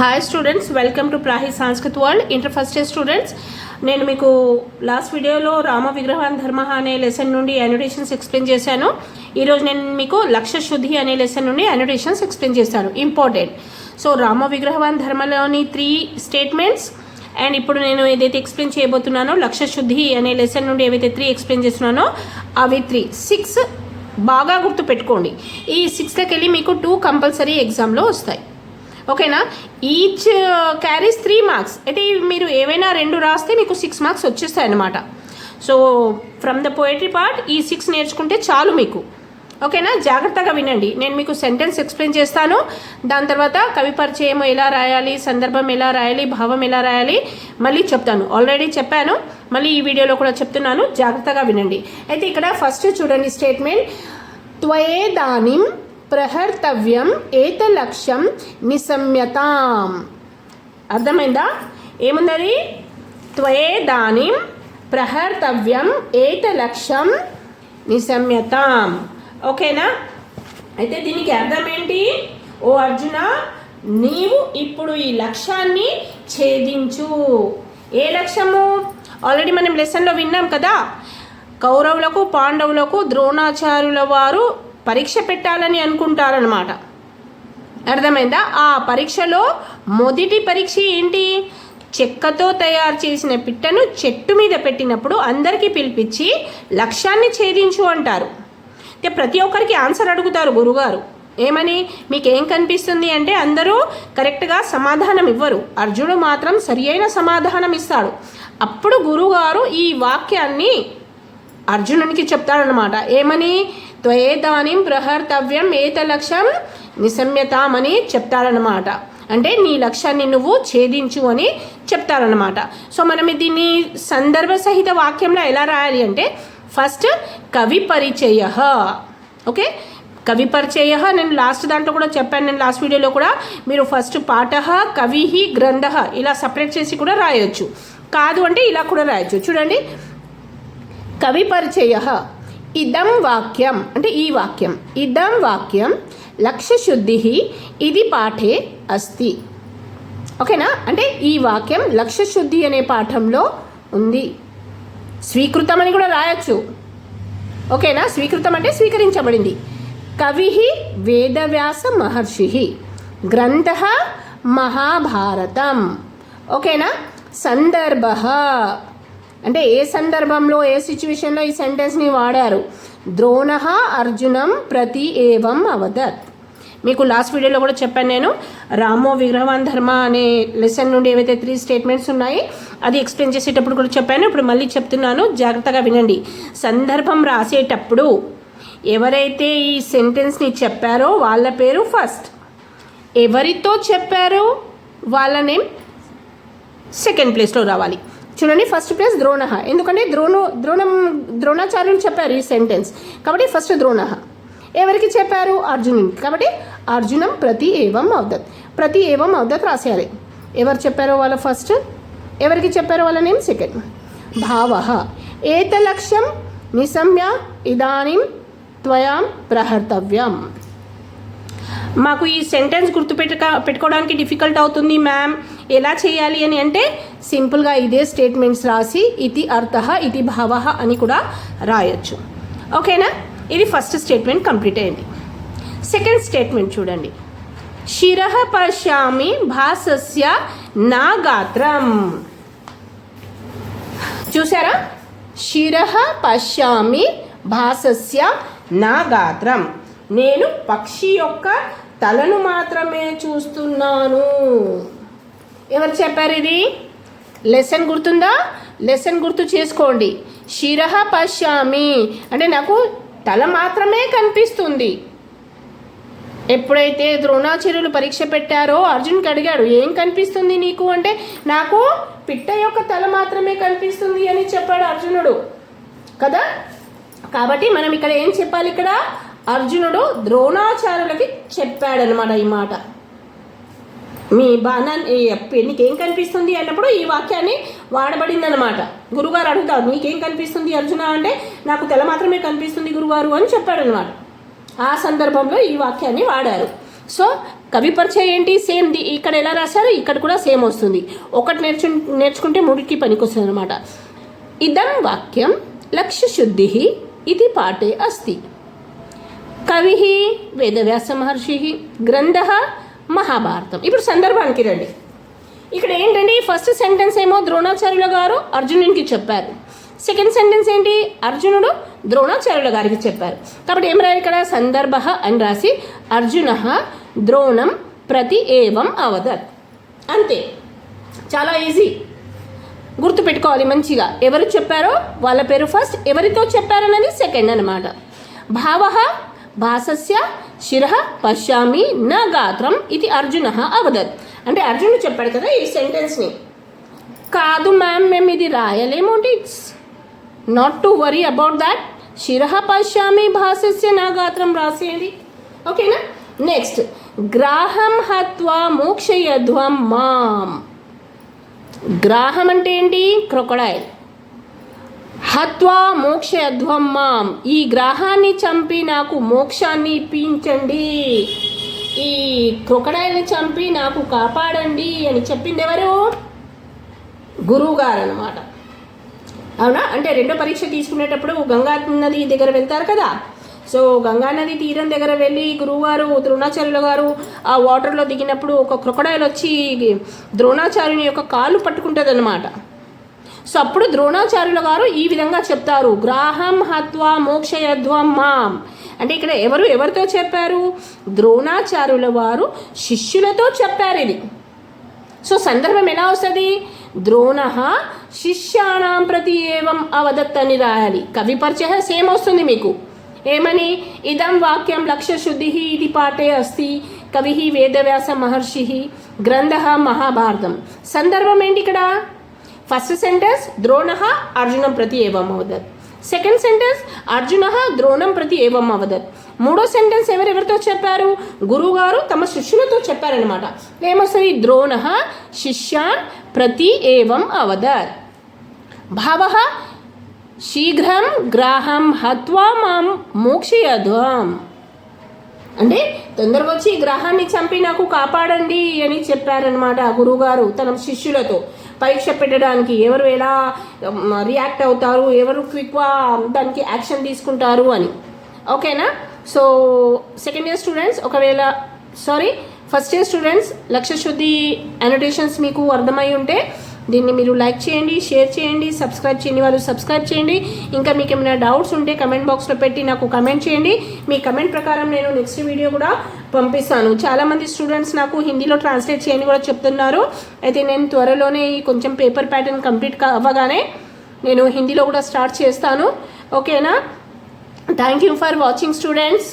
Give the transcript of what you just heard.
Hi students, welcome to Prahi Sanskrit world. Inter first year students, నేను మీకు last వీడియోలో రామ విగ్రహాన్ ధర్మ అనే లెసన్ నుండి అనోటేషన్స్ ఎక్స్ప్లెయిన్ చేశాను. ఈరోజు నేను మీకు లక్ష్య శుద్ధి అనే లెసన్ నుండి అనోటేషన్స్ ఎక్స్ప్లెయిన్ చేశాను. ఇంపార్టెంట్. సో రామ విగ్రహవాన్ ధర్మలోని 3 స్టేట్మెంట్స్ అండ్ ఇప్పుడు నేను ఏదైతే ఎక్స్ప్లెయిన్ చేయబోతున్నానో లక్ష్య శుద్ధి అనే లెసన్ నుండి ఏవైతే 3 ఎక్స్ప్లెయిన్ చేస్తున్నానో అవి 6 బాగా గుర్తు పెట్టుకోండి. ఈ 6లోకి వెళ్ళి మీకు 2 కంపల్సరీ ఎగ్జామ్లో వస్తాయి. ఓకేనా? Each carries 3 marks. అయితే మీరు ఏవైనా 2 రాస్తే మీకు 6 మార్క్స్ వచ్చేస్తాయి అన్నమాట. So from the poetry part ఈ 6 నేర్చుకుంటే చాలు మీకు. ఓకేనా? జాగ్రత్తగా వినండి. నేను మీకు సెంటెన్స్ ఎక్స్ప్లెయిన్ చేస్తాను. దాని తర్వాత కవి పరిచయం ఎలా రాయాలి, సందర్భం ఎలా రాయాలి, భావం ఎలా రాయాలి మళ్ళీ చెప్తాను. ఆల్రెడీ చెప్పాను, మళ్ళీ ఈ వీడియోలో కూడా చెప్తున్నాను. జాగ్రత్తగా వినండి. అయితే ఇక్కడ ఫస్ట్ చూడండి స్టేట్మెంట్, త్వయేదానిం ప్రహర్తవ్యం ఏతలక్ష్యం నిశమ్యతాం. అర్థమైందా? ఏముందని? త్వయేదానిం ప్రహర్తవ్యం ఏతలక్ష్యం నిశమ్యతాం. ఓకేనా? అయితే దీనికి అర్థం ఏంటి? ఓ అర్జున, నీవు ఇప్పుడు ఈ లక్ష్యాన్ని ఛేదించు. ఏ లక్ష్యము? ఆల్రెడీ మనం లెసన్లో విన్నాం కదా. కౌరవులకు పాండవులకు ద్రోణాచార్యుల వారు పరీక్ష పెట్టాలని అనుకుంటారనమాట. అర్థమైందా? ఆ పరీక్షలో మొదటి పరీక్ష ఏంటి? చెక్కతో తయారు చేసిన పిట్టను చెట్టు మీద పెట్టినప్పుడు అందరికీ పిలిపించి లక్ష్యాన్ని ఛేదించు అంటారు. అంటే ప్రతి ఒక్కరికి ఆన్సర్ అడుగుతారు గురుగారు. ఏమని? మీకేం కనిపిస్తుంది అంటే అందరూ కరెక్ట్గా సమాధానం ఇవ్వరు. అర్జునుడు మాత్రం సరి అయిన సమాధానం ఇస్తాడు. అప్పుడు గురుగారు ఈ వాక్యాన్ని అర్జునునికి చెప్తాడనమాట. ఏమని? త్వయేదానిం ప్రహర్తవ్యం ఏతలక్ష్యం నిశమ్యతామని చెప్తారనమాట. అంటే నీ లక్ష్యాన్ని నువ్వు ఛేదించు అని చెప్తారనమాట. సో మనం దీన్ని సందర్భ సహిత వాక్యంలో ఎలా రాయాలి అంటే ఫస్ట్ కవి పరిచయ. ఓకే, కవి పరిచయ నేను లాస్ట్ దాంట్లో కూడా చెప్పాను. నేను లాస్ట్ వీడియోలో కూడా మీరు ఫస్ట్ పాఠ కవి గ్రంథ ఇలా సపరేట్ చేసి కూడా రాయొచ్చు. కాదు అంటే ఇలా కూడా రాయొచ్చు. చూడండి, కవి పరిచయ ఇదం వాక్యం అంటే ఈ వాక్యం, ఇదం వాక్యం లక్ష్యశుద్ధి ఇది పాఠే అస్తి. ఓకేనా? అంటే ఈ వాక్యం లక్ష్యశుద్ధి అనే పాఠంలో ఉంది. స్వీకృతం అని కూడా రాయొచ్చు. ఓకేనా? స్వీకృతం అంటే స్వీకరించబడింది. కవి వేదవ్యాస మహర్షి, గ్రంథ మహాభారతం. ఓకేనా? సందర్భ అంటే ఏ సందర్భంలో ఏ సిచ్యువేషన్లో ఈ సెంటెన్స్ని వాడారు? ద్రోణ అర్జునం ప్రతి ఏవం అవదత్. మీకు లాస్ట్ వీడియోలో కూడా చెప్పాను నేను. రామో విగ్రహవాన్ ధర్మ అనే లెసన్ నుండి ఏవైతే 3 స్టేట్మెంట్స్ ఉన్నాయి అది ఎక్స్ప్లెయిన్ చేసేటప్పుడు కూడా చెప్పాను. ఇప్పుడు మళ్ళీ చెప్తున్నాను, జాగ్రత్తగా వినండి. సందర్భం రాసేటప్పుడు ఎవరైతే ఈ సెంటెన్స్ని చెప్పారో వాళ్ళ పేరు ఫస్ట్, ఎవరితో చెప్పారో వాళ్ళ నేమ్ సెకండ్ ప్లేస్లో రావాలి. చూడండి, ఫస్ట్ ప్లేస్ ద్రోణ. ఎందుకంటే ద్రోణాచార్యులు చెప్పారు ఈ సెంటెన్స్ కాబట్టి ఫస్ట్ ద్రోణ. ఎవరికి చెప్పారు? అర్జునునికి. కాబట్టి అర్జునం ప్రతి ఏవం అవదత్, ప్రతి ఏవం అవదత్ రాసేయాలి. ఎవరు చెప్పారో వాళ్ళ ఫస్ట్, ఎవరికి చెప్పారో వాళ్ళ నేమ్ సెకండ్. భావ ఏతలక్ష్యం నిశమ్య ఇదానీం త్వయాం ప్రహర్తవ్యం. మాకు ఈ సెంటెన్స్ పెట్టుకోవడానికి డిఫికల్ట్ అవుతుంది మ్యామ్, ఎలా చేయాలి అని అంటే సింపుల్గా ఇదే స్టేట్మెంట్స్ రాసి ఇది అర్థ ఇది భావ అని కూడా రాయొచ్చు. ఓకేనా? ఇది ఫస్ట్ స్టేట్మెంట్ కంప్లీట్ అయింది. సెకండ్ స్టేట్మెంట్ చూడండి, శిరః పశ్యామి భాసస్య నా గాత్రం. చూసారా? శిరః పశ్యామి భాసస్య నా గాత్రం. నేను పక్షి యొక్క తలను మాత్రమే చూస్తున్నాను. ఎవరు చెప్పారు ఇది? లెసన్ గుర్తుందా? లెసన్ గుర్తు చేసుకోండి. శిరః పశ్యామి అంటే నాకు తల మాత్రమే కనిపిస్తుంది. ఎప్పుడైతే ద్రోణాచార్యులు పరీక్ష పెట్టారో అర్జున్కి అడిగాడు, ఏం కనిపిస్తుంది నీకు అంటే నాకు పిట్ట యొక్క తల మాత్రమే కనిపిస్తుంది అని చెప్పాడు అర్జునుడు కదా. కాబట్టి మనం ఇక్కడ ఏం చెప్పాలి? ఇక్కడ అర్జునుడు ద్రోణాచార్యులకి చెప్పాడనమాట ఈ మాట. మీ బాణాన్ని నీకేం కనిపిస్తుంది అన్నప్పుడు ఈ వాక్యాన్ని వాడబడింది అనమాట. గురుగారు అడుగుతారు, నీకేం కనిపిస్తుంది అర్జున అంటే నాకు తెల మాత్రమే కనిపిస్తుంది గురుగారు అని చెప్పాడు అనమాట. ఆ సందర్భంలో ఈ వాక్యాన్ని వాడారు. సో కవి పరిచయం ఏంటి సేమ్ ఇక్కడ ఎలా రాశారో ఇక్కడ కూడా సేమ్ వస్తుంది. ఒకటి నేర్చుకుంటే మూడికి పనికొస్తుంది అనమాట. ఇదం వాక్యం లక్ష్యశుద్ధి ఇది పాఠే అస్తి. కవి వేదవ్యాస మహర్షి, గ్రంథ మహాభారతం. ఇప్పుడు సందర్భానికి రండి. ఇక్కడ ఏంటండి, ఫస్ట్ సెంటెన్స్ ఏమో ద్రోణాచార్యుల గారు అర్జునునికి చెప్పారు. సెకండ్ సెంటెన్స్ ఏంటి, అర్జునుడు ద్రోణాచార్యుల గారికి చెప్పారు. కాబట్టి ఏం రాయాలి ఇక్కడ, సందర్భ అని రాసి అర్జున ద్రోణం ప్రతి ఏవం అవదత్. అంతే, చాలా ఈజీ, గుర్తుపెట్టుకోవాలి మంచిగా. ఎవరు చెప్పారో వాళ్ళ పేరు ఫస్ట్, ఎవరితో చెప్పారన్నది సెకండ్ అనమాట. భావ భాసస్య శిరః పశ్యామి న గాత్రం ఇది అర్జున అవదత్. అంటే అర్జునుడు చెప్పాడు కదా ఈ సెంటెన్స్ని. కాదు మ్యామ్, మేము ఇది రాయలేము, it's not to worry about that. శిరః పశ్యామి భాసస్య నా గాత్రం రాసేది, ఓకేనా. నెక్స్ట్, గ్రాహం హత్వా మోక్షయధ్వం మాం. గ్రాహం అంటే ఏంటి, క్రొకడైల్. హత్వా మోక్షయధ్వం మాం, ఈ గ్రాహాన్ని చంపి నాకు మోక్షాన్ని ఇప్పించండి, ఈ క్రొకడైల్ని చంపి నాకు కాపాడండి అని చెప్పింది ఎవరు, గురువు గారు అనమాట. అవునా, అంటే రెండో పరీక్ష తీసుకునేటప్పుడు గంగా నది దగ్గర వెళ్తారు కదా. సో గంగా నది తీరం దగ్గర వెళ్ళి గురువుగారు ద్రోణాచార్యుల గారు ఆ వాటర్లో దిగినప్పుడు ఒక క్రొకడైల్ వచ్చి ద్రోణాచార్యుని యొక్క కాళ్ళు పట్టుకుంటుంది అనమాట. సో అప్పుడు ద్రోణాచార్యుల గారు ఈ విధంగా చెప్తారు, గ్రాహం హత్వా మోక్షయధ్వం మాం. అంటే ఇక్కడ ఎవరితో చెప్పారు, ద్రోణాచార్యుల వారు శిష్యులతో చెప్పారు ఇది. సో సందర్భం ఎలా వస్తుంది, ద్రోణ శిష్యానాం ప్రతి ఏవం అవదత్ అని రాయాలి. కవి పరిచయ సేమ్ వస్తుంది మీకు. ఏమని, ఇదం వాక్యం లక్ష్యశుద్ధి ఇది పాఠే అస్తి. కవి వేదవ్యాస మహర్షి, గ్రంథ మహాభారతం. సందర్భం ఏంటి ఇక్కడ, ఫస్ట్ సెంటెన్స్ ద్రోణ అర్జునం ప్రతి ఏవం అవదత్. సెకండ్ సెంటెన్స్ అర్జున ద్రోణం ప్రతి ఏవం అవదత్. మూడో సెంటెన్స్ ఎవరెవరితో చెప్పారు, గురువుగారు తమ శిష్యులతో చెప్పారనమాట. ఏమొస్తుంది, ద్రోణ శిష్యాన్ ప్రతి ఏవం అవదత్. భావ శీఘ్రం గ్రాహం హత్వా మాం మోక్షయధ్వం. అంటే తొందరగా వచ్చి గ్రహాన్ని చంపి నాకు కాపాడండి అని చెప్పారనమాట గురువుగారు తన శిష్యులతో. పరీక్ష పెట్టడానికి ఎవరు ఎలా రియాక్ట్ అవుతారు, ఎవరు క్విక్గా దానికి యాక్షన్ తీసుకుంటారు అని, ఓకేనా. So second year students first year students లక్ష్యశుద్ధి అనోటేషన్స్ మీకు అర్థమై ఉంటే దీన్ని మీరు లైక్ చేయండి, షేర్ చేయండి, సబ్స్క్రైబ్ చేయని వాళ్ళు సబ్స్క్రైబ్ చేయండి. ఇంకా మీకు ఏమైనా డౌట్స్ ఉంటే కమెంట్ బాక్స్లో పెట్టి నాకు కమెంట్ చేయండి. మీ కమెంట్ ప్రకారం నేను నెక్స్ట్ వీడియో కూడా పంపిస్తాను. చాలామంది స్టూడెంట్స్ నాకు హిందీలో ట్రాన్స్లేట్ చేయని కూడా చెప్తున్నారు. అయితే నేను త్వరలోనే కొంచెం పేపర్ ప్యాటర్న్ కంప్లీట్ అవ్వగానే నేను హిందీలో కూడా స్టార్ట్ చేస్తాను, ఓకేనా. Thank you for watching students.